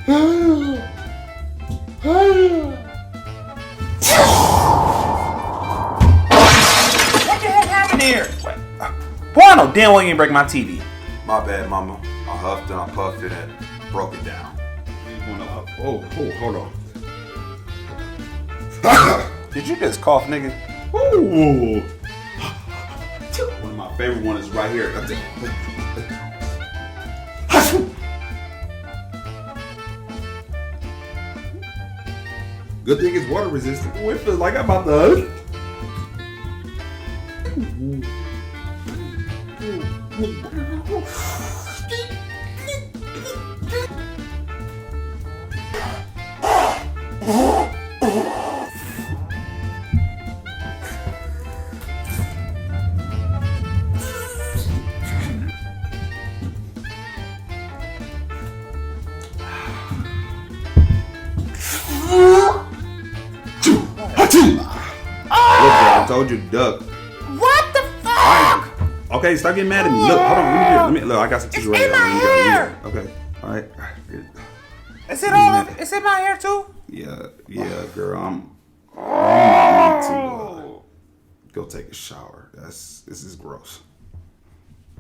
the heck happened here? Boy, I know damn well you ain't break my TV. My bad, mama. I huffed and I puffed it and broke it down. Oh, hold on. Did you just cough, nigga? Ooh. One of my favorite ones is right here. Good thing it's water resistant. Oh, it feels like I'm about to. I told you to duck. What the fuck? Okay, stop getting mad at me. Look, hold on. Let me look. I got some tissue right in my hair. Okay, all right. Is it all? Is it my hair too? Yeah, girl. You need to go take a shower. This is gross.